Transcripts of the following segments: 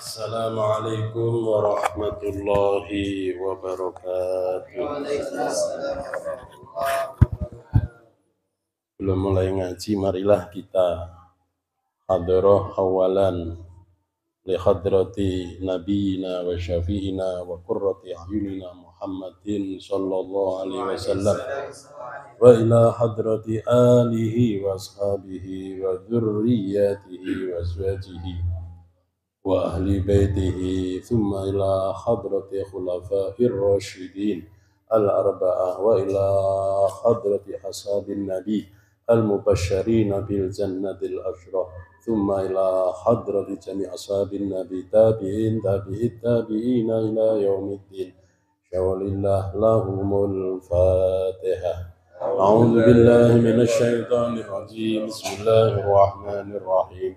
Assalamualaikum warahmatullahi wabarakatuh. Belum mulai ngaji, marilah kita hadirah awalan li hadrati nabiyina wa syafi'ina wa qurrati a'yunina Muhammadin sallallahu alaihi wasallam wa ila hadrati alihi wa ashabihi wa dzurriyyatihi wa azwajihi wa ahli baitihi thumma ila hadrati khulafa'ir rasyidin al-arba'ah wa ila hadrati ashabin nabi al-mubashsharina bil jannatil ashrah thumma ila hadrati jami' ashabin nabi tabi'in tabi'ina ila yaumiddin syawalillah lahumul fatihah. A'udzu billahi minasy syaithanir rajim. Bismillahirrahmanirrahim.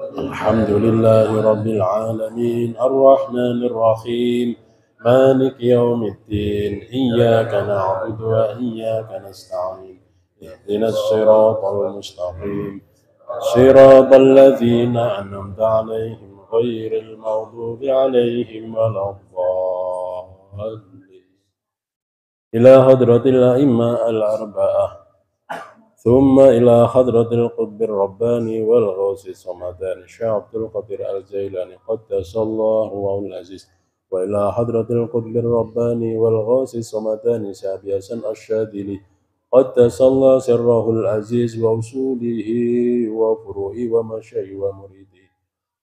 الحمد لله رب العالمين الرحمن الرحيم مالك يوم الدين إياك نعبد وإياك نستعين اهدنا الصراط المستقيم صراط الذين أنعمت عليهم غير المغضوب عليهم ولا الضالين إلى حضرة الأئمة الأربعة ثم إلى حضرة القطب الرباني والغوث الصمداني الشيخ عبد القادر الجيلاني قدس الله روحه العزيز وإلى حضرة القطب الرباني والغوث الصمداني سعد حسن الشاذلي قدس الله سره العزيز وأصوله وفروعه ومشايخه ومريده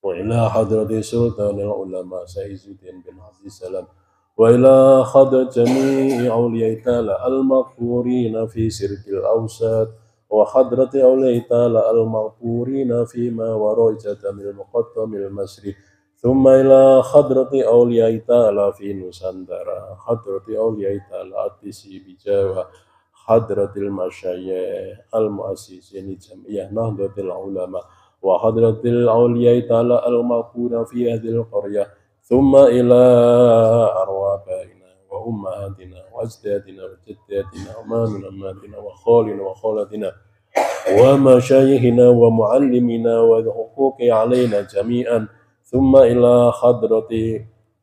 وإلى حضرة سلطان العلماء سيد الدين بن عبد السلام وإلى حضرة جميع أولياء تعالى المغفورين في سرك الأوساد وحضرة أولياء تعالى المغفورين فيما وراء جدم المقدم المصري ثم إلى حضرة أولياء تعالى في نوساندرا حضرة أولياء تعالى التسي بجاوة حضرة المشايخ المؤسسين جميع نهضة العلماء وحضرة الأولياء تعالى المغفورين في هذه القرية ثم إلى أرواحنا وأمهاتنا وأجدادنا وجداتنا ومامنا أماتنا وخالنا وخالتنا ومشايخنا ومعلمنا والحقوق علينا جميعا ثم إلى حضرة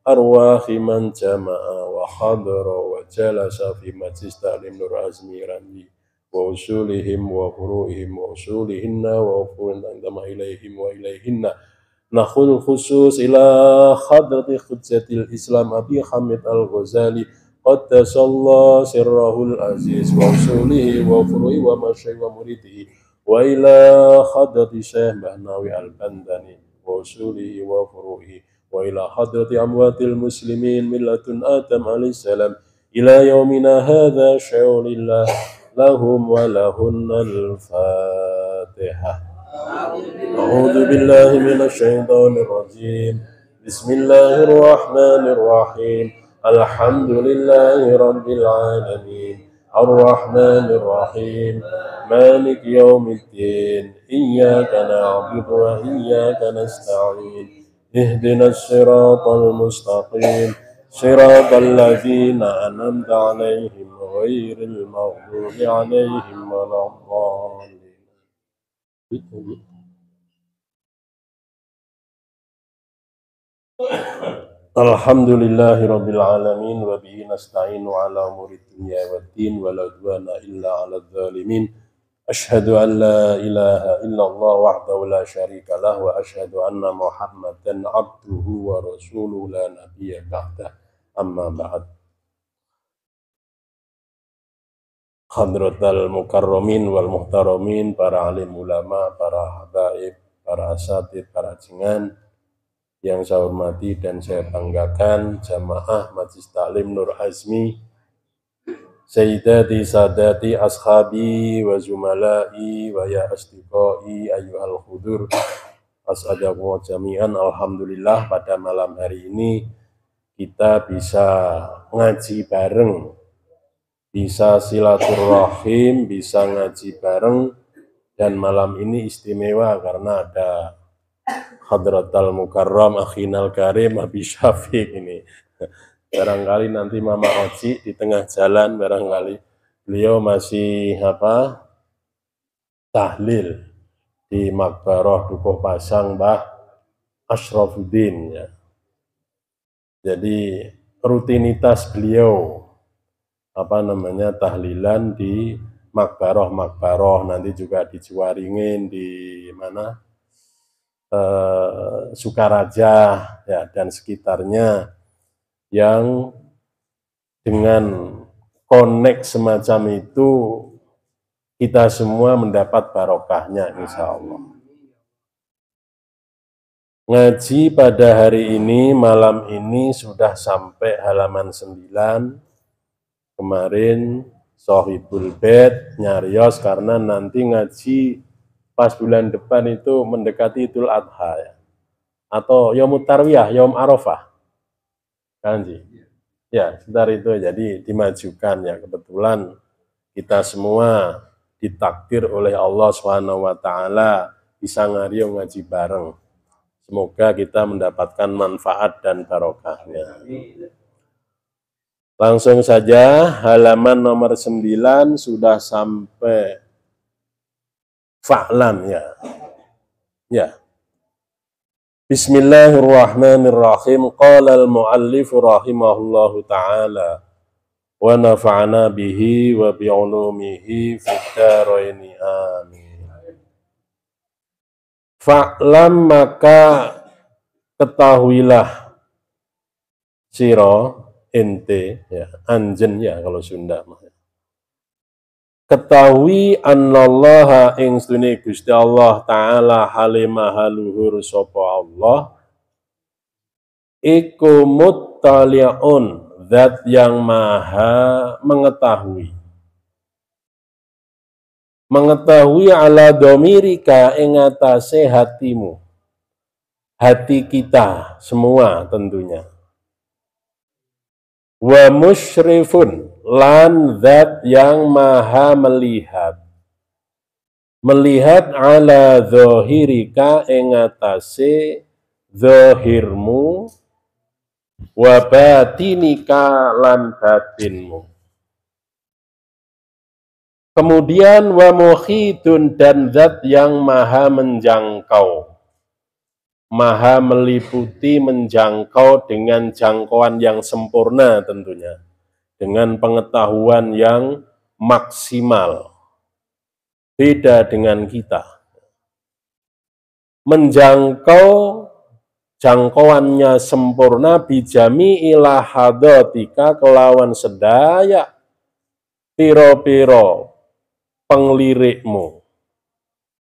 أرواح من جمع وحضر وجلس في مجلس تعليم نور عزمي رمي وأصولهم وفروعهم وأصولهن وفروعهن عندما إليهم وإليهن نأخذ الخصوص إلى حضرة حجة الإسلام أبي حامد الغزالي قدس الله سره العزيز وأصوله وفروعه ومشايخه ومريده وإلى حضرة الشيخ بهناوي البنداني وأصوله وفروعه وإلى حضرة أموات المسلمين من لدن آدم عليه السلام إلى يومنا هذا شاء لله لهم ولهن الفاتحة. أعوذ بالله من الشيطان الرجيم بسم الله الرحمن الرحيم الحمد لله رب العالمين الرحمن الرحيم مالك يوم الدين إياك نعبد وإياك نستعين اهدنا الصراط المستقيم صراط الذين أنعمت عليهم غير المغضوب عليهم ولا الضالين. Alhamdulillahi rabbil alamin wa bihi nasta'inu ala umuri dunya waddin wa la udwana illa 'alal zalimin. Asyhadu an la ilaha illallah wahdahu la syarika lah wa asyhadu anna Muhammadan 'abduhu wa rasuluhu la nabiyya ba'dah. Amma ba'd. Hadratal mukarramin wal muhtaramin, para alim ulama, para habaib, para asatid, para jengan yang saya hormati dan saya banggakan, jamaah Majlis Taklim Nur Azmi, Sayyidati Sadati Ashabi wa Zumalai wa ya asdiqai ayyuhal hudur as'adakum jami'an. Alhamdulillah pada malam hari ini kita bisa ngaji bareng, bisa silaturahim, bisa ngaji bareng, dan malam ini istimewa karena ada Hadratal Mukarram Akhinal Karim Abi Syafiq ini. Barangkali nanti Mama Oci di tengah jalan, barangkali beliau masih tahlil di Makbarah Dukuh Pasang, Mbah Asyrafuddin ya. Jadi rutinitas beliau tahlilan di makbaroh nanti juga di Ciwaringin, di mana Sukaraja ya dan sekitarnya, yang dengan connect semacam itu kita semua mendapat barokahnya insya Allah. Ngaji pada hari ini, malam ini sudah sampai halaman 9. Kemarin Sohibul Bait nyarios karena nanti ngaji pas bulan depan itu mendekati Idul Adha ya. Atau Yaumut Tarwiyah, Yaum Arafah. Kanji. Ya, sebentar itu jadi dimajukan ya. Kebetulan kita semua ditakdir oleh Allah Subhanahu wa taala bisa ngario ngaji bareng. Semoga kita mendapatkan manfaat dan barokahnya. Langsung saja, halaman nomor 9 sudah sampai fa'lam ya. Ya. Bismillahirrahmanirrahim. Qala al-muallif rahimahullahu ta'ala wa nafa'ana bihi wa bi'ulumihi fid dharaini amin. Fa'lam maka ketahuilah siro ente ya anjen ya kalau Sunda ketahui annallaha ing sedune Gusti Allah taala halimah haluhur sapa Allah iku muttali'un zat yang maha mengetahui ala domirika ing atase hatimu, hati kita semua tentunya. Wa musyrifun lan zat yang maha melihat ala zahirika ing atase zahirmu wa batinika lan batinmu. Kemudian wa mukhidun dan zat yang maha menjangkau, maha meliputi, menjangkau dengan jangkauan yang sempurna tentunya, dengan pengetahuan yang maksimal, beda dengan kita. Menjangkau jangkauannya sempurna bijami ila hadatika kelawan sedaya piro-piro penglirikmu,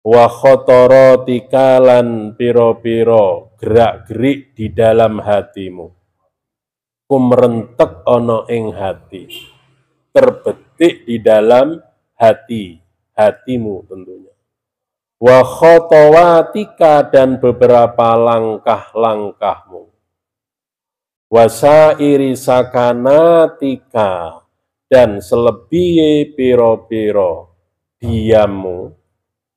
wa khotorotika lan piro-piro gerak-gerik di dalam hatimu, kumrentek ono ing hati, terbetik di dalam hatimu tentunya. Wa khotowatika dan beberapa langkah-langkahmu, wasairi sakanatika dan selebih piro-piro diammu,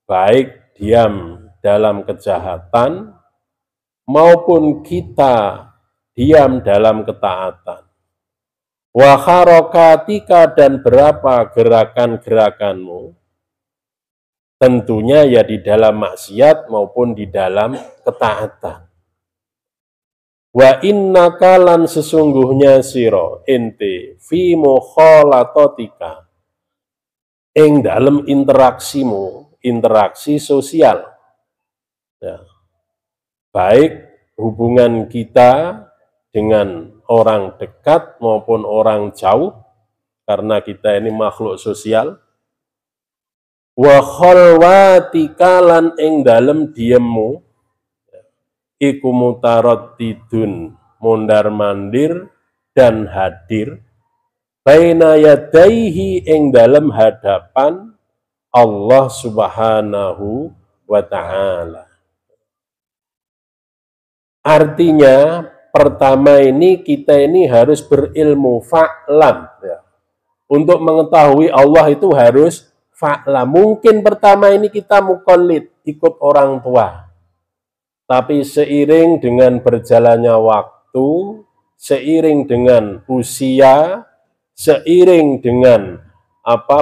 baik diam dalam kejahatan maupun kita diam dalam ketaatan. Wa harokatika dan berapa gerakan-gerakanmu, tentunya ya di dalam maksiat maupun di dalam ketaatan. Wa innaka lan sesungguhnya siro ente fi mukhalatatika ing dalam interaksimu, interaksi sosial ya. Baik hubungan kita dengan orang dekat maupun orang jauh, karena kita ini makhluk sosial. Wa khalwatika lan ing dalem diemmu iku mutaraddidun mondar mandir dan hadir baina yadaihi ing dalem hadapan Allah Subhanahu wa ta'ala. Artinya pertama ini kita ini harus berilmu fa'lam ya. Untuk mengetahui Allah itu harus fa'lam. Mungkin pertama ini kita muqallid, ikut orang tua. Tapi seiring dengan berjalannya waktu, seiring dengan usia, seiring dengan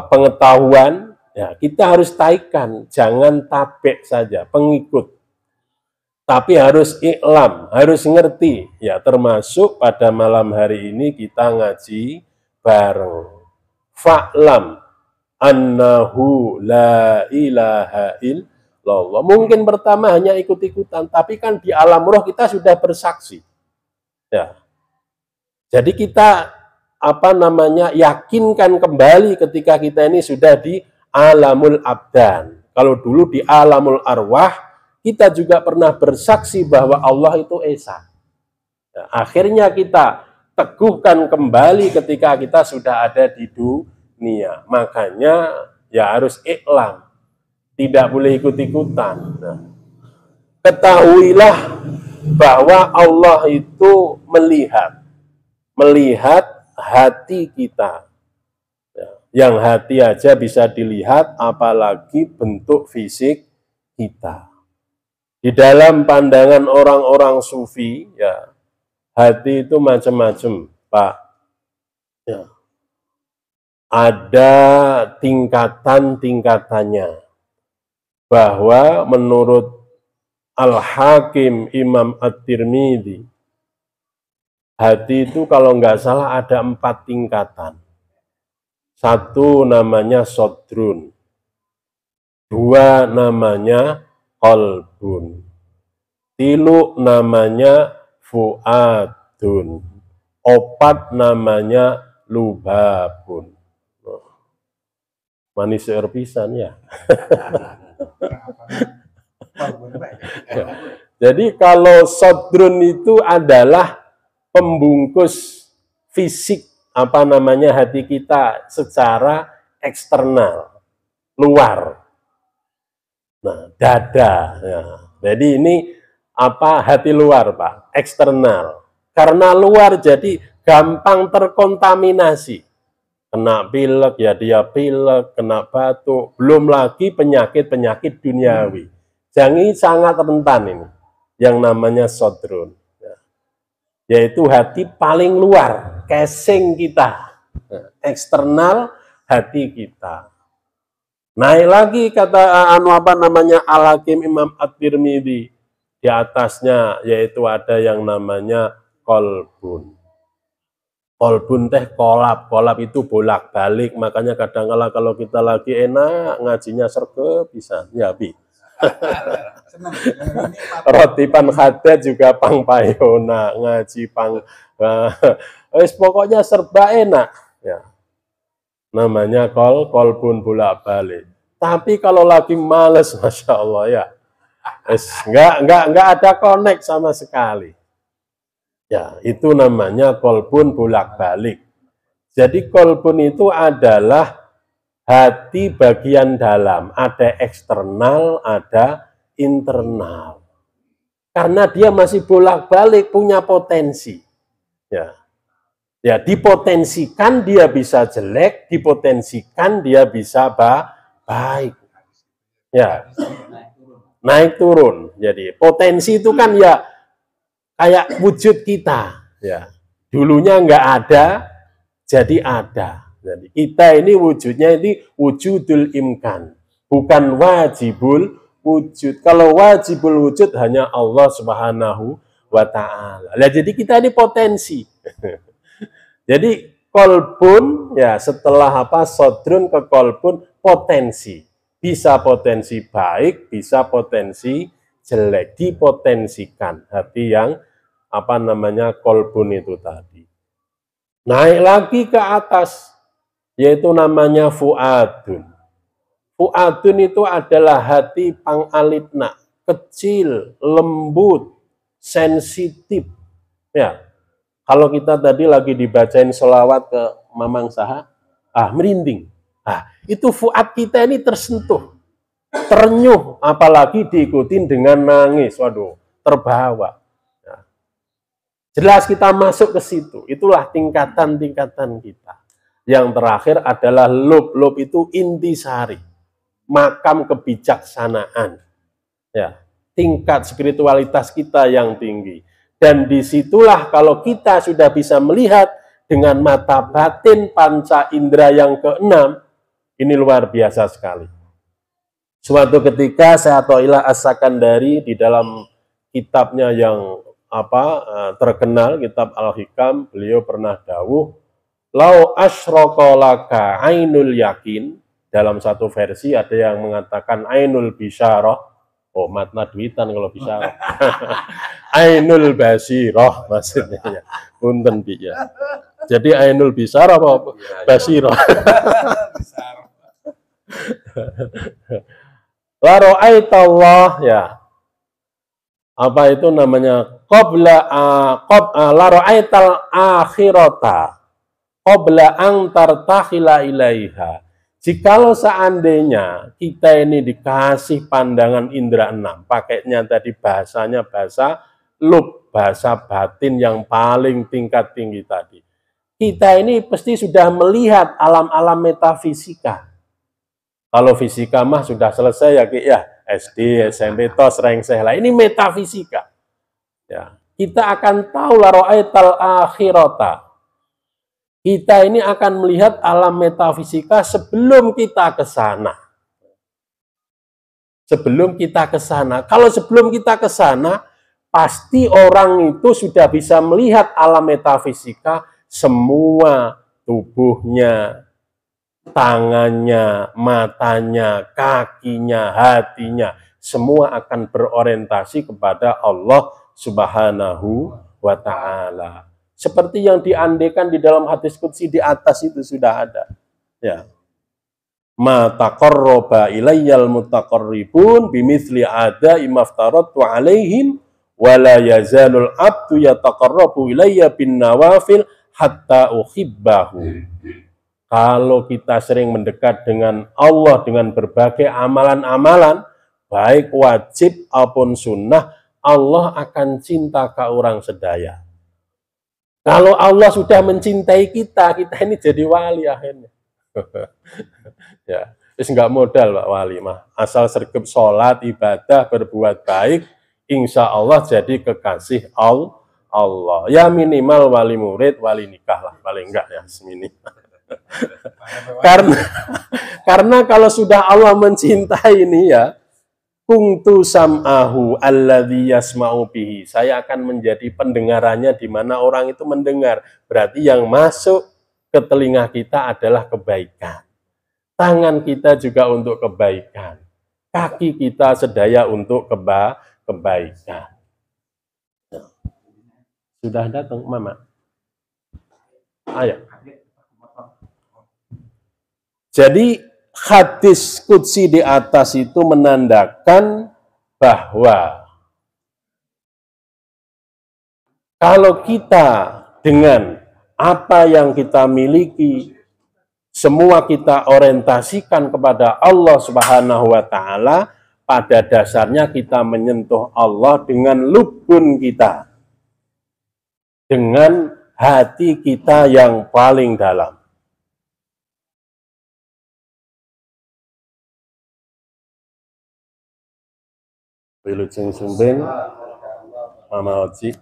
pengetahuan, ya kita harus taikan, jangan tabek saja, pengikut. Tapi harus iklam, harus ngerti. Ya, termasuk pada malam hari ini kita ngaji bareng. Fa'lam annahu la ilaha illallah. Mungkin pertama hanya ikut-ikutan, tapi kan di alam roh kita sudah bersaksi. Ya. Jadi kita yakinkan kembali ketika kita ini sudah di alamul abdan. Kalau dulu di alamul arwah, kita juga pernah bersaksi bahwa Allah itu esa. Nah, akhirnya kita teguhkan kembali ketika kita sudah ada di dunia. Makanya ya harus iklam, tidak boleh ikut-ikutan. Nah, ketahuilah bahwa Allah itu melihat hati kita. Yang hati aja bisa dilihat, apalagi bentuk fisik kita. Di dalam pandangan orang-orang sufi, ya, hati itu macam-macam, Pak. Ya. Ada tingkatan-tingkatannya. Bahwa menurut Al-Hakim Imam At-Tirmidzi, hati itu kalau nggak salah ada 4 tingkatan. 1 namanya sodrun, 2 namanya qalbun, 3 namanya fuadun, 4 namanya lubabun. Manis pisan ya. Jadi kalau sodrun itu adalah pembungkus fisik hati kita secara eksternal, luar. Nah, dada. Ya. Jadi ini hati luar, Pak, eksternal. Karena luar jadi gampang terkontaminasi. Kena pilek, ya dia pilek, kena batuk, belum lagi penyakit-penyakit duniawi. Jadi sangat rentan ini, yang namanya sodrun. Yaitu hati paling luar, casing kita, eksternal hati kita. Naik lagi kata Al-Hakim Imam At-Tirmidzi, di atasnya yaitu ada yang namanya kolbun. Kolbun teh kolab itu bolak-balik, makanya kadang-kala kalau kita lagi enak ngajinya sergep bisa, ya bi. Roti pan khada juga pang payona, ngaji pang pokoknya serba enak ya. Namanya kolbun bolak-balik. Tapi kalau lagi males, Masya Allah ya, nggak ada connect sama sekali. Ya, itu namanya kolbun bolak-balik. Jadi kolbun itu adalah hati bagian dalam, ada eksternal, ada internal. Karena dia masih bolak-balik punya potensi. Ya, dipotensikan dia bisa jelek, dipotensikan dia bisa baik. Ya, naik turun. Jadi potensi itu kan ya kayak wujud kita. Ya, dulunya nggak ada, jadi ada. Jadi kita ini wujudnya ini wujudul imkan, bukan wajibul wujud. Kalau wajibul wujud hanya Allah Subhanahu wa Ta'ala. Nah, jadi kita ini potensi. Jadi kolbun ya setelah sodrun ke kolbun potensi. Bisa potensi baik, bisa potensi jelek, dipotensikan hati yang kolbun itu tadi. Naik lagi ke atas, yaitu namanya fuadun. Fuadun itu adalah hati pangalitna, kecil, lembut, sensitif. Ya, kalau kita tadi lagi dibacain sholawat ke Mamang Saha, merinding. Itu fuad kita ini tersentuh, ternyuh, apalagi diikutin dengan nangis. Waduh, terbawa. Jelas kita masuk ke situ. Itulah tingkatan-tingkatan kita. Yang terakhir adalah lub. Lub itu intisari, makam kebijaksanaan. Ya, tingkat spiritualitas kita yang tinggi. Dan disitulah kalau kita sudah bisa melihat dengan mata batin panca indera yang ke-6, ini luar biasa sekali. Suatu ketika Syekh Athaillah As-Sakandari di dalam kitabnya yang terkenal, kitab Al-Hikam, beliau pernah dawuh, lau asyraka laka ainul yakin, dalam satu versi ada yang mengatakan ainul bisyarah, oh matna duitan kalau bisyarah, ainul basirah maksudnya ya, punten bi ya. Jadi ainul bisyarah apa basirah? La ra'aitallah ya. Apa itu namanya? La ra'aital akhirata qabla an tartakhila ilaiha. Jikalau seandainya kita ini dikasih pandangan indera enam, pakainya tadi bahasanya bahasa lub, bahasa batin yang paling tingkat tinggi tadi. Kita ini pasti sudah melihat alam-alam metafisika. Kalau fisika mah sudah selesai ya, Ki, ya. SD, SMP, tos, rengseh lah. Ini metafisika. Ya. Kita akan tahu la ra'aital akhirata. Kita ini akan melihat alam metafisika sebelum kita ke sana. Sebelum kita ke sana. Kalau sebelum kita ke sana, pasti orang itu sudah bisa melihat alam metafisika, semua tubuhnya, tangannya, matanya, kakinya, hatinya, semua akan berorientasi kepada Allah Subhanahu wa Ta'ala. Seperti yang diandaikan di dalam hadis qudsi di atas itu sudah ada. Ya. Ma taqarraba ilayyal mutaqarribun bimithli ada'i maftaratu alaihim wa la yazalul abdu yataqarrabu ilayya bin nawafil hatta uhibbahu. Kalau kita sering mendekat dengan Allah dengan berbagai amalan-amalan, baik wajib maupun sunnah, Allah akan cinta ke orang sedaya. Kalau Allah sudah mencintai kita, kita ini jadi wali akhirnya. Ya, terus nggak modal Pak wali mah. Asal sergap sholat, ibadah, berbuat baik, insya Allah jadi kekasih Allah. Ya minimal wali murid, wali nikah lah, paling enggak ya semini. karena kalau sudah Allah mencintai ini ya, kuntu sam'ahu alladzi yasma'u bihi. Saya akan menjadi pendengarannya di mana orang itu mendengar. Berarti yang masuk ke telinga kita adalah kebaikan. Tangan kita juga untuk kebaikan. Kaki kita sedaya untuk kebaikan. Sudah datang, Mama? Ayo. Jadi hadis qudsi di atas itu menandakan bahwa kalau kita dengan apa yang kita miliki, semua kita orientasikan kepada Allah Subhanahu wa Ta'ala, pada dasarnya kita menyentuh Allah dengan lubun kita, dengan hati kita yang paling dalam. Wilujeng Sumbing, Mama Oji.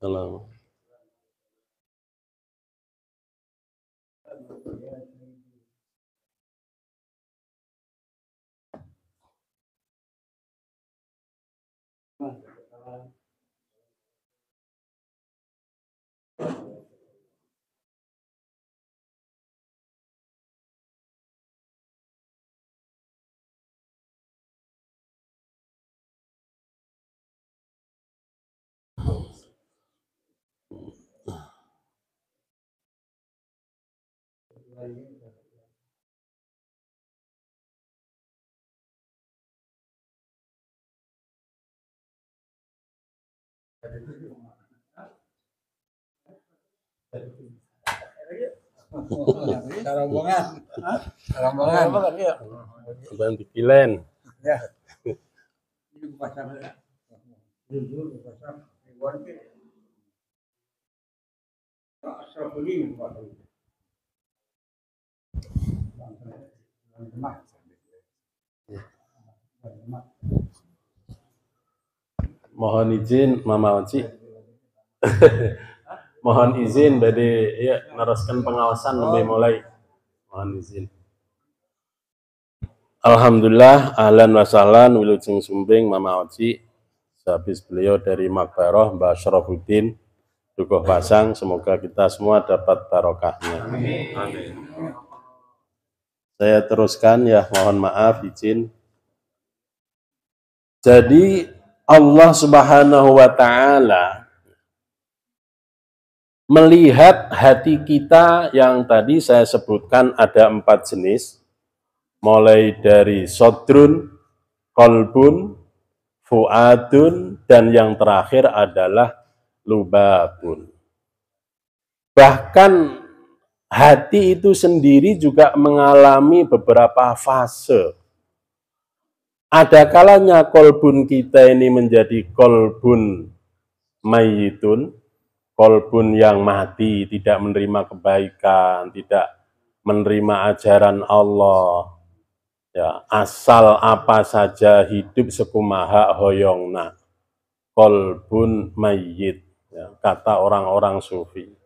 Salam. Rombongan ya. Bang Dikilen. Ya. Ini pasang ya. Dulu pasang hewan ke. Asal beli pasang. Mohon izin Mama Oci. Mohon izin badhe ya neruskan pengawasan lebih mulai. Mohon izin. Alhamdulillah, ahlan wa sahlan wilujeng sumbing Mama Oci. Sehabis beliau dari Makbaroh Mbah Syarafuddin Dukuh Pasang, semoga kita semua dapat barokahnya. Amin. Saya teruskan ya, mohon maaf izin. Jadi Allah Subhanahu wa taala melihat hati kita yang tadi saya sebutkan ada 4 jenis, mulai dari sodrun, kolbun, fuadun, dan yang terakhir adalah lubabun. Bahkan hati itu sendiri juga mengalami beberapa fase. Ada kalanya kolbun kita ini menjadi kolbun mayitun, kolbun yang mati, tidak menerima kebaikan, tidak menerima ajaran Allah, ya, asal apa saja hidup sekumaha hoyongna, kolbun mayit, ya, kata orang-orang sufi.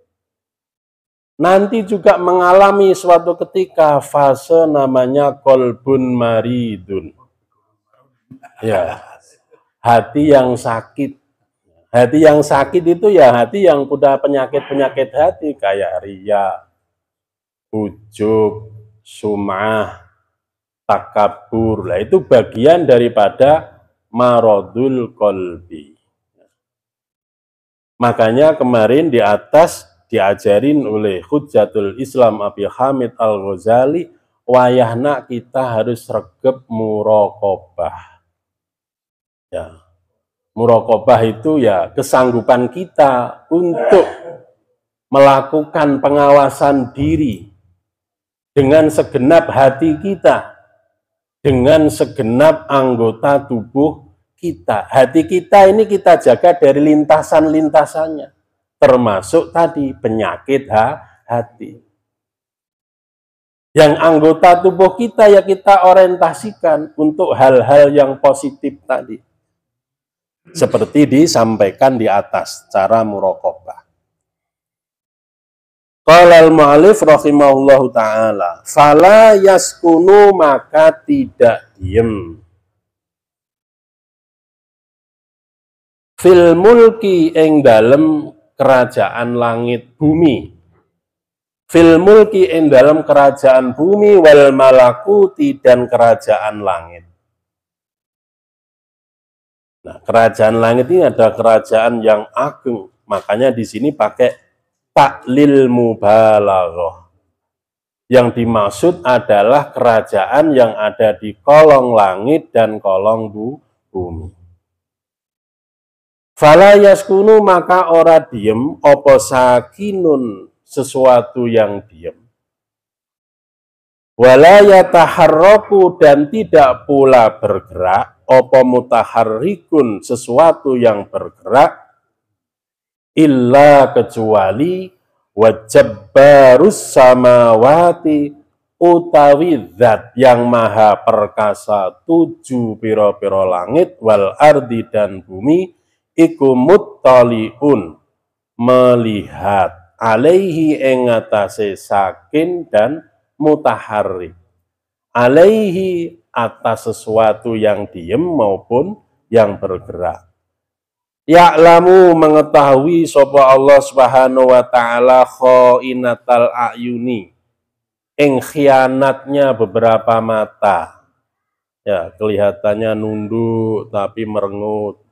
Nanti juga mengalami suatu ketika fase namanya kolbun maridun, ya, hati yang sakit. Hati yang sakit itu ya hati yang udah penyakit-penyakit hati kayak riya, ujub, sum'ah, takabur. Lah itu bagian daripada maradul qalbi. Makanya kemarin di atas diajarin oleh Hujjatul Islam Abi Hamid Al-Ghazali, wayahna kita harus regep muraqabah. Ya. Muraqabah itu ya kesanggupan kita untuk melakukan pengawasan diri dengan segenap hati kita, dengan segenap anggota tubuh kita. Hati kita ini kita jaga dari lintasan-lintasannya, termasuk tadi penyakit hati. Yang anggota tubuh kita ya kita orientasikan untuk hal-hal yang positif tadi. Seperti disampaikan di atas cara muraqabah. Qala al-mu'allif rahimahullahu ta'ala, fala yaskunu maka tidak diem. Fil mulki ing dalem kerajaan langit bumi. Fil mulki ing dalem kerajaan bumi wal malakuti dan kerajaan langit. Nah, kerajaan langit ini ada kerajaan yang agung. Makanya di sini pakai taklil mubalaghah. Yang dimaksud adalah kerajaan yang ada di kolong langit dan kolong bumi. Fala yaskunu maka ora diem, opo sakinun sesuatu yang diem. Wala yataharraku dan tidak pula bergerak, opo mutaharrikun sesuatu yang bergerak, illa kecuali wajabbarus samawati utawi zat yang maha perkasa 7 piro-piro langit wal ardi dan bumi iku muttaliun melihat alaihi ing atase sakin dan mutaharrik, alaihi atas sesuatu yang diem maupun yang bergerak. Ya'lamu mengetahui sapa Allah Subhanahu wa taala khainatal a'yuni, ing khianatnya beberapa mata. Ya, kelihatannya nunduk tapi merengut.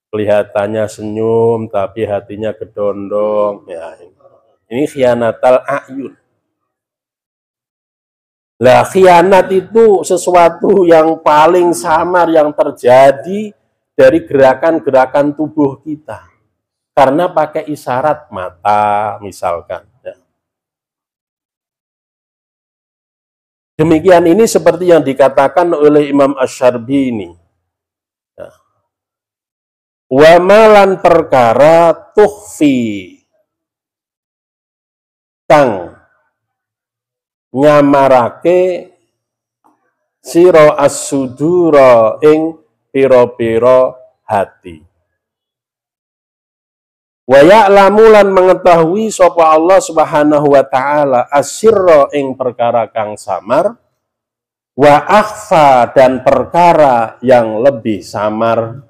Kelihatannya senyum tapi hatinya gedondong. Ya, ini khianatal a'yun. Lah khianat itu sesuatu yang paling samar yang terjadi dari gerakan-gerakan tubuh kita. Karena pakai isyarat mata misalkan. Ya. Demikian ini seperti yang dikatakan oleh Imam Asy-Syarbini. Wa malan perkara tukhfi kang nyamarake sira as-sudura ing pira-pira hati. Wa ya'lamu lan mengetahui sapa Allah Subhanahu wa taala asirra ing perkara kang samar, wa akhfa dan perkara yang lebih samar.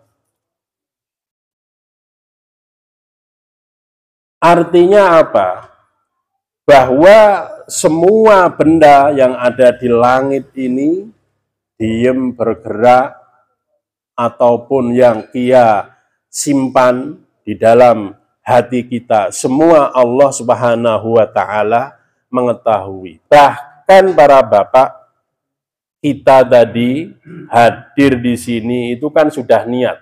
Artinya apa? Bahwa semua benda yang ada di langit ini diem bergerak ataupun yang Kia simpan di dalam hati kita, semua Allah Subhanahu wa taala mengetahui. Bahkan para bapak kita tadi hadir di sini itu kan sudah niat.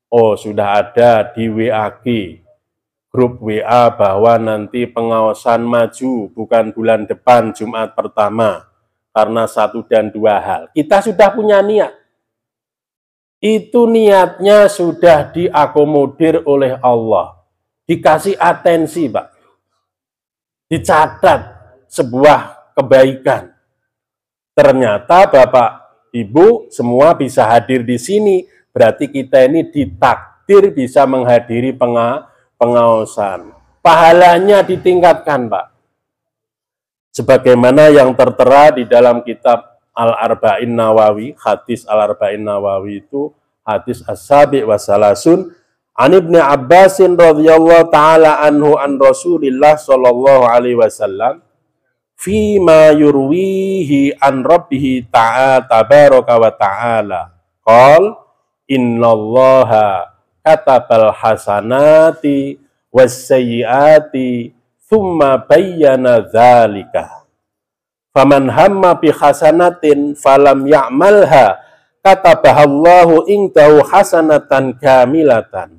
Oh, sudah ada di WAG, grup WA bahwa nanti pengawasan maju bukan bulan depan Jumat pertama karena 1 dan 2 hal. Kita sudah punya niat. Itu niatnya sudah diakomodir oleh Allah. Dikasih atensi, Pak. Dicatat sebuah kebaikan. Ternyata Bapak, Ibu semua bisa hadir di sini. Berarti kita ini ditakdir bisa menghadiri pengaosan. Pahalanya ditingkatkan, Pak. Sebagaimana yang tertera di dalam kitab Al-Arba'in Nawawi, hadis Al-Arba'in Nawawi itu hadis As-Sabi' wa Salasun an Ibnu Abbasin radhiyallahu taala anhu an Rasulillah sallallahu alaihi wasallam fi ma yurwihi an rabbih ta'ala tabaraka wa ta'ala qol innallaha katabal hasanati was sayyiati thumma bayyana dzalika faman hamma bi hasanatin falam ya'malha katabahallahu indahu hasanatan kamilatan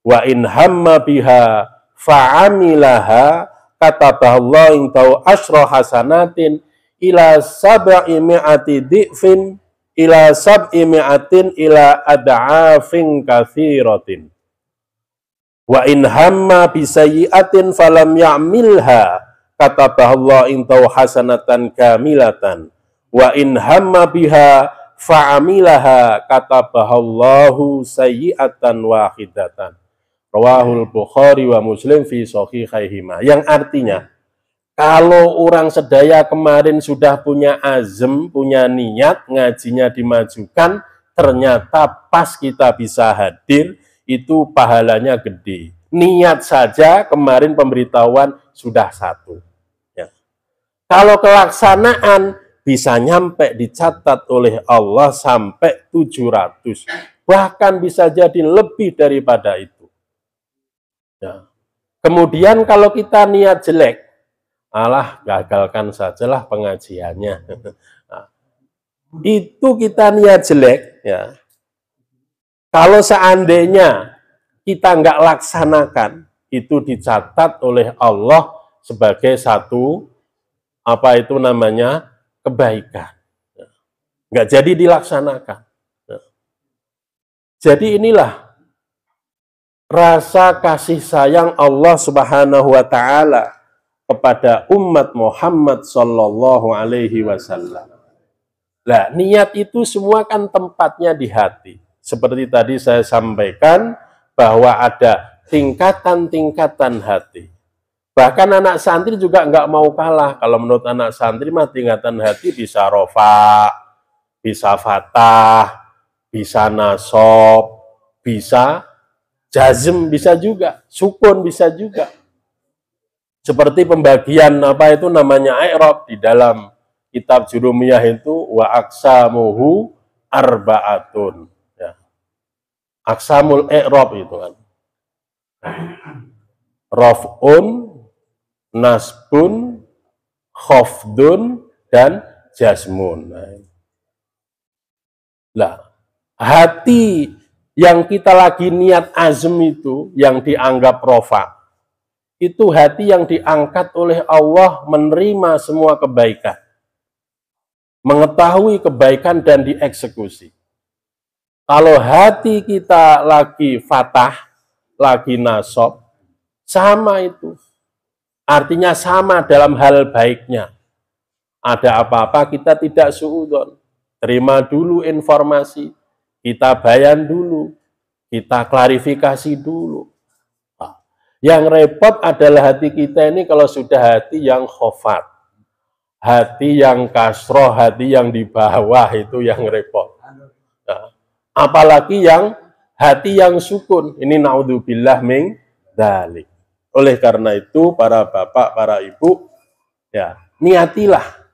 wa in hamma biha fa'amilaha katabahallahu indahu asyra hasanatin ila sab'i mi'ati di'fin ila sab'i mi'atin ila ad'afin katsiratin wa in hamma bisayyi'atin falam ya'milha katabahallahu indahu hasanatan kamilatan wa in hamma biha fa'amilaha katabahallahu sayyi'atan wahidatan. Rawahul Bukhari wa Muslim fi shahihaihima. Yang artinya, kalau orang sedaya kemarin sudah punya azam, punya niat, ngajinya dimajukan, ternyata pas kita bisa hadir, itu pahalanya gede. Niat saja kemarin pemberitahuan sudah 1. Ya. Kalau kelaksanaan, bisa nyampe dicatat oleh Allah sampai 700. Bahkan bisa jadi lebih daripada itu. Ya. Kemudian kalau kita niat jelek, alah gagalkan sajalah pengajiannya. Nah, itu kita niat jelek, ya. Kalau seandainya kita nggak laksanakan, itu dicatat oleh Allah sebagai satu, apa itu namanya, kebaikan. Nggak jadi dilaksanakan. Jadi inilah rasa kasih sayang Allah Subhanahu wa taala kepada umat Muhammad sallallahu alaihi wasallam. Nah, niat itu semua kan tempatnya di hati. Seperti tadi saya sampaikan bahwa ada tingkatan-tingkatan hati. Bahkan anak santri juga nggak mau kalah. Kalau menurut anak santri mah tingkatan hati bisa rofa, bisa fatah, bisa nasob, bisa jazm, bisa juga, sukun bisa juga. Seperti pembagian apa itu namanya i'rab di dalam kitab Jurumiyah itu wa aqsamuhu arba'atun. Ya. Aqsamul i'rab itu kan. Raf'un, nasbun, khafdun, dan jazmun. Nah, hati yang kita lagi niat azm itu, yang dianggap rofa, itu hati yang diangkat oleh Allah menerima semua kebaikan. mengetahui kebaikan dan dieksekusi. Kalau hati kita lagi fatah, lagi nasab, sama itu. Artinya sama dalam hal baiknya. Ada apa-apa kita tidak suudzon. Terima dulu informasi, kita bayan dulu, kita klarifikasi dulu. Yang repot adalah hati kita ini kalau sudah hati yang khofat. Hati yang kasroh, hati yang di bawah itu yang repot. Nah, apalagi yang hati yang sukun. Ini naudzubillah min dzalik. Oleh karena itu, para bapak, para ibu, ya, niatilah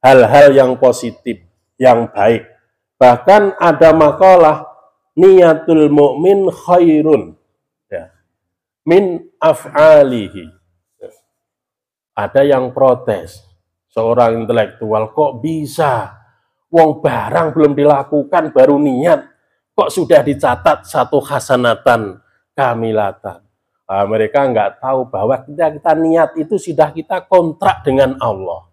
hal-hal yang positif, yang baik. Bahkan ada makalah niatul mu'min khairun, ya, min af'alihi. Ada yang protes, seorang intelektual, kok bisa? Wong barang belum dilakukan baru niat, kok sudah dicatat satu hasanatan kamilatan. Mereka nggak tahu bahwa kita niat itu sudah kita kontrak dengan Allah.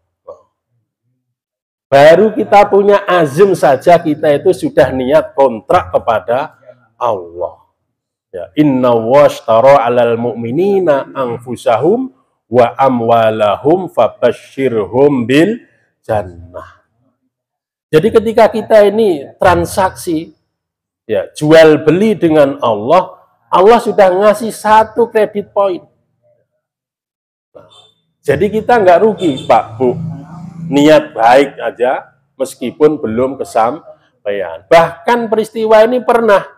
Baru kita punya azim saja kita itu sudah niat kontrak kepada Allah. Ya, inna washtara 'alal mu'minina anfusahum wa amwalahum fabashshirhum bil jannah. Jadi ketika kita ini transaksi, ya, jual beli dengan Allah, Allah sudah ngasih satu kredit point. Nah, jadi kita nggak rugi, Pak, Bu. Niat baik aja, meskipun belum kesampaian. Bahkan peristiwa ini pernah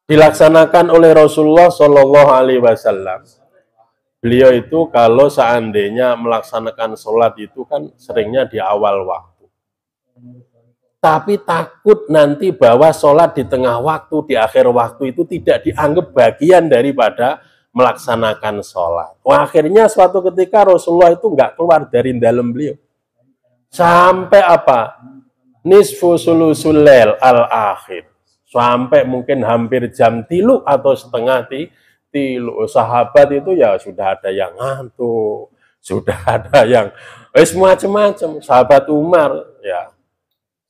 dilaksanakan oleh Rasulullah Shallallahu Alaihi Wasallam. Beliau itu kalau seandainya melaksanakan sholat itu kan seringnya di awal waktu. Tapi takut nanti bahwa sholat di tengah waktu, di akhir waktu itu tidak dianggap bagian daripada melaksanakan sholat. Wah, akhirnya suatu ketika Rasulullah itu nggak keluar dari dalam beliau. Sampai apa? Nisfu sulusul lail al-akhir. Sampai mungkin hampir jam 3 atau setengah 3. Sahabat itu ya sudah ada yang ngantuk, sudah ada yang macam-macam. Sahabat Umar ya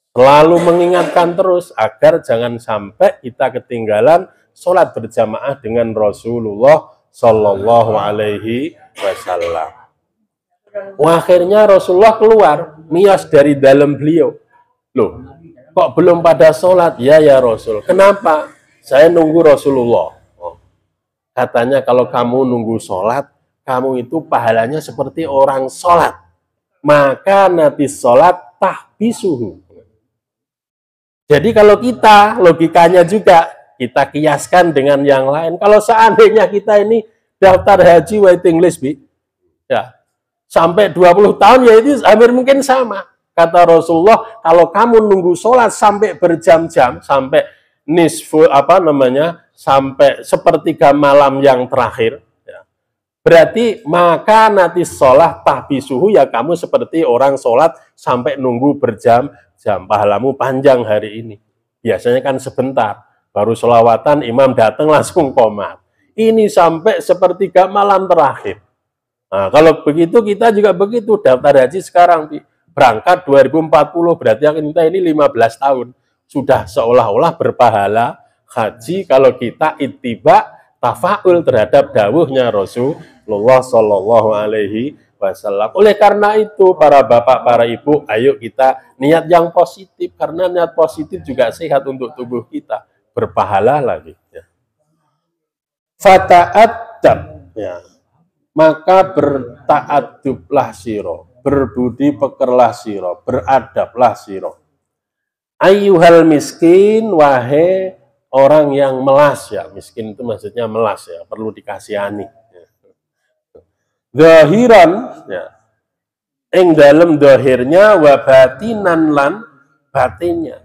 selalu mengingatkan terus agar jangan sampai kita ketinggalan sholat berjamaah dengan Rasulullah Shallallahu Alaihi Wasallam. Akhirnya Rasulullah keluar, mias dari dalam beliau. Loh, kok belum pada sholat? Ya Rasul. Kenapa? Saya nunggu Rasulullah. Katanya kalau kamu nunggu sholat, kamu itu pahalanya seperti orang sholat. Maka nanti sholat tahbisuhu. Jadi kalau kita, logikanya juga, kita kiaskan dengan yang lain. Kalau seandainya kita ini daftar haji waiting list, ya, sampai 20 tahun, ya itu hampir mungkin sama. Kata Rasulullah, kalau kamu nunggu sholat sampai berjam-jam, sampai nisfu, sampai sepertiga malam yang terakhir, ya, berarti maka nanti sholat tahbisuhu, ya kamu seperti orang sholat sampai nunggu berjam-jam. Pahalamu panjang hari ini. Biasanya kan sebentar, baru sholawatan, imam datang langsung qomat. Ini sampai sepertiga malam terakhir. Nah, kalau begitu kita juga begitu, daftar haji sekarang berangkat 2040, berarti kita ini 15 tahun. Sudah seolah-olah berpahala haji kalau kita ittiba tafaul terhadap dawuhnya Rasulullah Shallallahu Alaihi Wasallam. Oleh karena itu, para bapak, para ibu, ayo kita niat yang positif, karena niat positif juga sehat untuk tubuh kita, berpahala lagi. Ya. Fata'addab, ya, maka berta'addublah siro, berbudi pekerlah siro, beradablah siro. Ayyuhal miskin, wahai orang yang melas, ya, miskin itu maksudnya melas, ya, perlu dikasihani. Zahiran, ya, ing dalam zahirnya wa batinan lan batinnya.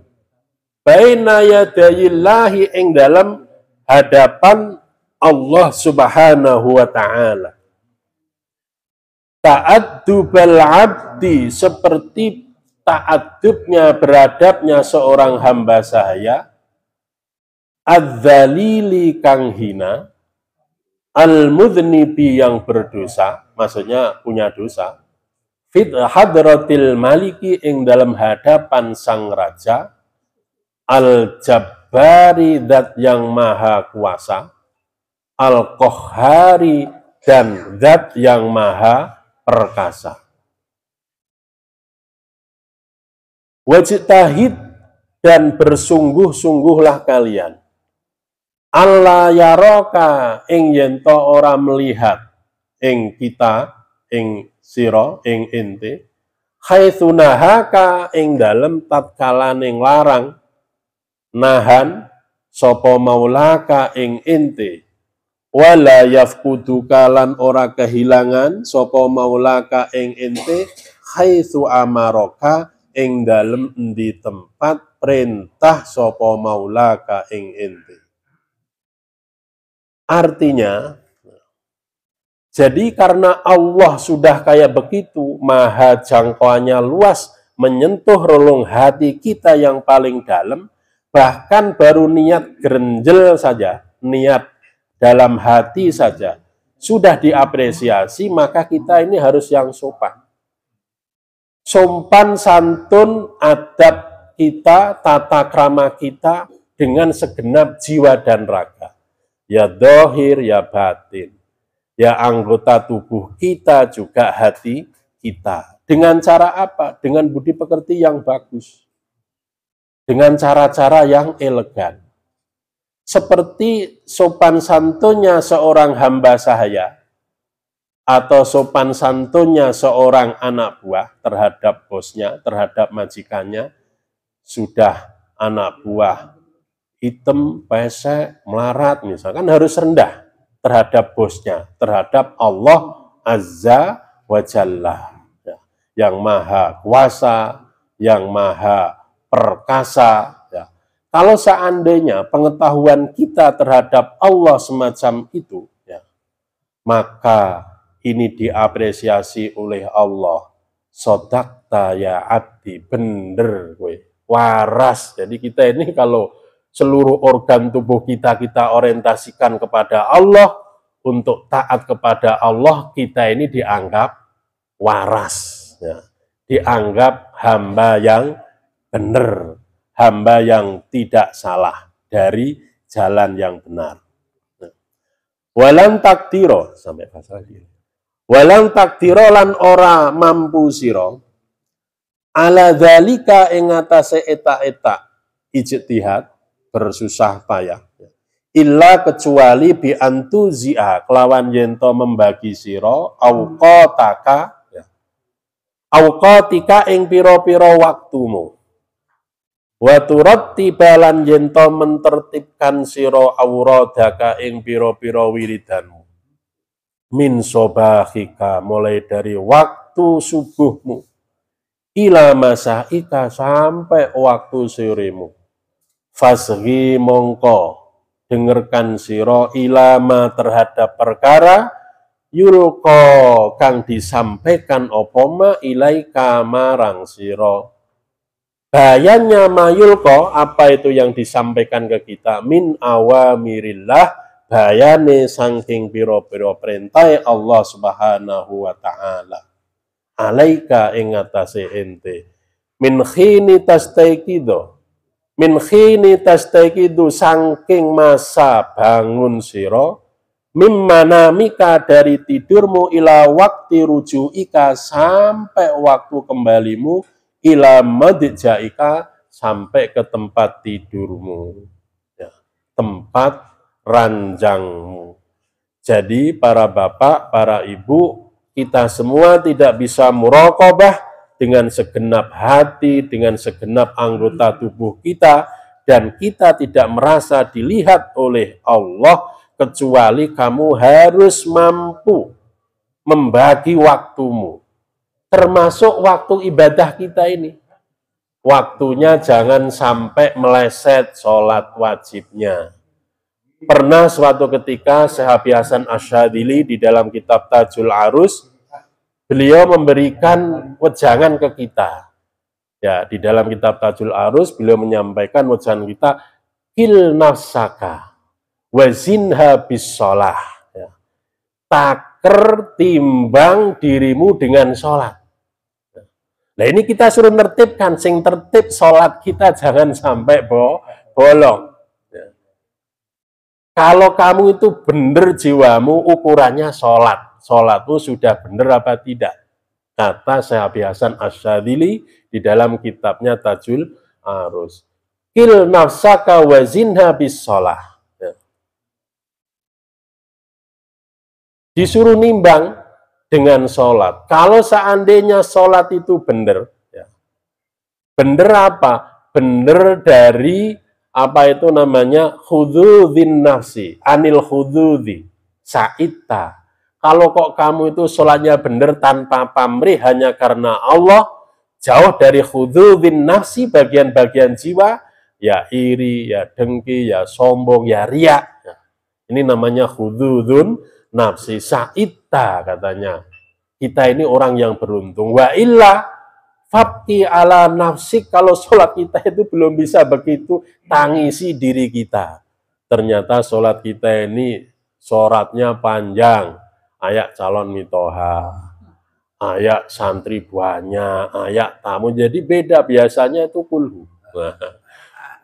Baina yadayillahi ing dalam hadapan Allah Subhanahu wa taala. Ta'addubal abdi, seperti ta'addubnya, beradabnya seorang hamba sahaya, adzalili kang hina, al-mudhnibi yang berdosa, maksudnya punya dosa, fit hadratil maliki ing dalam hadapan sang raja, al jabbari zat yang maha kuasa, al qahhari dan zat yang maha perkasa. Wajtahid dan bersungguh-sungguhlah kalian, Allah yaraka ing yento ora melihat ing kita ing sira ing ente, haitsu nahaka ing dalem tatkala ning larang nahan sapa maulaka ing ente, wala yafquduka lan ora kehilangan sapa maulaka ing ente, haitsu amaraka ing dalem endi tempat perintah sapa maulaka ing ente. Artinya, jadi karena Allah sudah kayak begitu, maha jangkauannya luas, menyentuh relung hati kita yang paling dalam, bahkan baru niat gerenjel saja, niat dalam hati saja, sudah diapresiasi, maka kita ini harus yang sopan. Sopan santun adab kita, tata krama kita dengan segenap jiwa dan raga. Ya dohir, ya batin. Ya anggota tubuh kita juga hati kita. Dengan cara apa? Dengan budi pekerti yang bagus. Dengan cara-cara yang elegan. Seperti sopan santunnya seorang hamba sahaya, atau sopan santunnya seorang anak buah terhadap bosnya, terhadap majikannya, sudah anak buah hitam, pesek, melarat misalkan, harus rendah terhadap bosnya, terhadap Allah Azza wa Jalla, ya, yang maha kuasa, yang maha perkasa. Ya. Kalau seandainya pengetahuan kita terhadap Allah semacam itu, ya, maka ini diapresiasi oleh Allah. Sodakta ya abdi, bener gue, waras. Jadi kita ini kalau seluruh organ tubuh kita orientasikan kepada Allah, untuk taat kepada Allah, kita ini dianggap waras, ya. Dianggap hamba yang benar, hamba yang tidak salah dari jalan yang benar. Walang takdiro, sampai pasal ini. Walang takdiro lan ora mampu siro, ala dzalika ing atase eta-eta ijtihad, bersusah payah, illa kecuali bi antuzia kelawan yento membagi siro auqataka, ya, auqatika ing piro-piro waktumu, wa turattiba lan yento mentertibkan siro auradaka ing piro-piro wiridanmu, min sobahika mulai dari waktu subuhmu, ila masaika sampai waktu soremu, fasghi mongko dengerkan siro ilama terhadap perkara yulko kang disampaikan opoma ilaika marang siro. Bayannya mayulko, apa itu yang disampaikan ke kita, min awamirillah, bayane saking piro-piro perintah Allah Subhanahu wa ta'ala, alaika ing atase ente, min khini tastaikido, min khini tastaikidu saking masa bangun siro, mimmana mika dari tidurmu, ila waktu rujuika sampai waktu kembalimu, ila madjaika sampai ke tempat tidurmu, ya, tempat ranjangmu. Jadi para bapak, para ibu, kita semua tidak bisa muraqabah dengan segenap hati, dengan segenap anggota tubuh kita, dan kita tidak merasa dilihat oleh Allah, kecuali kamu harus mampu membagi waktumu, termasuk waktu ibadah kita ini. Waktunya jangan sampai meleset sholat wajibnya. Pernah suatu ketika Syekh Habib Hasan Asyadzili di dalam kitab Tajul Arus, beliau memberikan wejangan ke kita. Ya, di dalam kitab Tajul Arus beliau menyampaikan wejangan kita, kil nafsaka wazinha bis sholah. Ya. Taker timbang dirimu dengan sholat. Nah ini kita suruh tertibkan, sing tertib sholat kita jangan sampai bolong. Ya. Kalau kamu itu benar jiwamu, ukurannya sholat. Sholatmu sudah benar apa tidak? Kata Syekh Hasan Asyadzili di dalam kitabnya Tajul Arus. Kil nafsaka wazinha bis sholah. Ya. Disuruh nimbang dengan sholat. Kalau seandainya sholat itu benar, ya. Benar apa? Benar dari apa itu namanya khudzudzin nafsi, anil khudzudzi, sa'ita. Kalau kok kamu itu sholatnya benar tanpa pamrih hanya karena Allah, jauh dari khudzudzin nafsi, bagian-bagian jiwa, ya iri, ya dengki, ya sombong, ya riya. Ini namanya khudzudzun nafsi, sa'ita katanya. Kita ini orang yang beruntung. Wa illa fabki ala nafsik, kalau sholat kita itu belum bisa begitu, tangisi diri kita. Ternyata sholat kita ini sholatnya panjang, ayak calon mitoha, ayak santri banyak, ayak tamu, jadi beda, biasanya itu kulhu.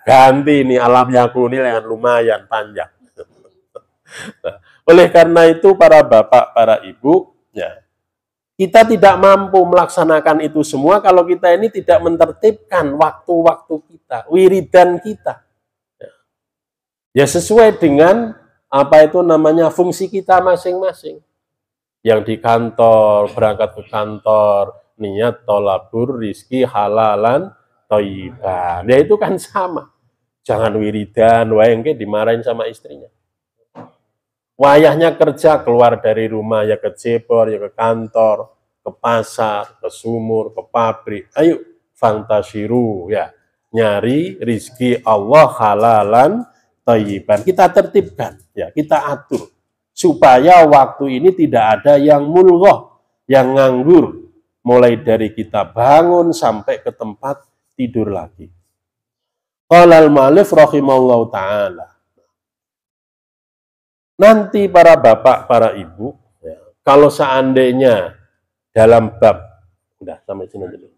Ganti nih alam yakuni yang lumayan panjang. Oleh karena itu para bapak, para ibu, ya, kita tidak mampu melaksanakan itu semua kalau kita ini tidak mentertibkan waktu-waktu kita, wiridan kita. Ya sesuai dengan apa itu namanya fungsi kita masing-masing. Yang di kantor, berangkat ke kantor, niat tolabur rizki halalan toyiban. Ya itu kan sama. Jangan wiridan, wayangke dimarahin sama istrinya. Wayahnya kerja, keluar dari rumah, ya ke Jebor, ya ke kantor, ke pasar, ke sumur, ke pabrik. Ayo, fantasiru, ya. Nyari rizki Allah halalan thayyiban. Kita tertibkan, ya, kita atur. Supaya waktu ini tidak ada yang mulghah, yang nganggur. Mulai dari kita bangun sampai ke tempat tidur lagi. Qala al-mu'allif rahimallahu ta'ala. Nanti para bapak, para ibu, ya, kalau seandainya dalam bab, udah sampai sini dulu.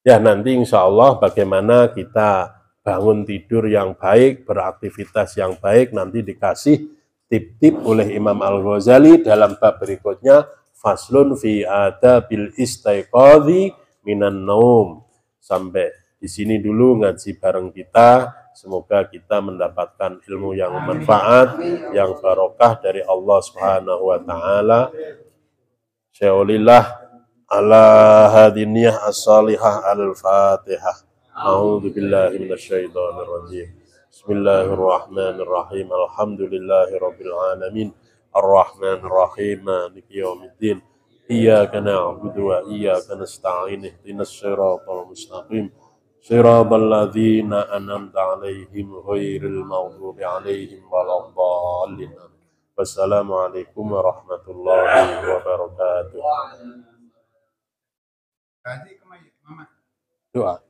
Ya nanti insya Allah bagaimana kita bangun tidur yang baik, beraktivitas yang baik, nanti dikasih tip-tip oleh Imam Al-Ghazali dalam bab berikutnya, faslun fi adabil istaiqadhi minan naum. Sampai di sini dulu ngaji bareng kita. Semoga kita mendapatkan ilmu yang bermanfaat, yang barokah dari Allah Subhanahu wa taala. Sya'ulillah ala hadiniyah as-salihah al-fatihah. A'udzu billahi minasyaitonir rajim. Bismillahirrahmanirrahim. Alhamdulillahirabbil alamin. Arrahmanir rahim. Maliki yaumiddin. Iyyaka na'budu wa iyyaka nasta'in. Ihdinas siratal mustaqim. Siratal ladzina an'amta 'alaihim ghairil maghdubi alaihim waladdallin. Wassalamualaikum warahmatullahi wabarakatuh. Doa.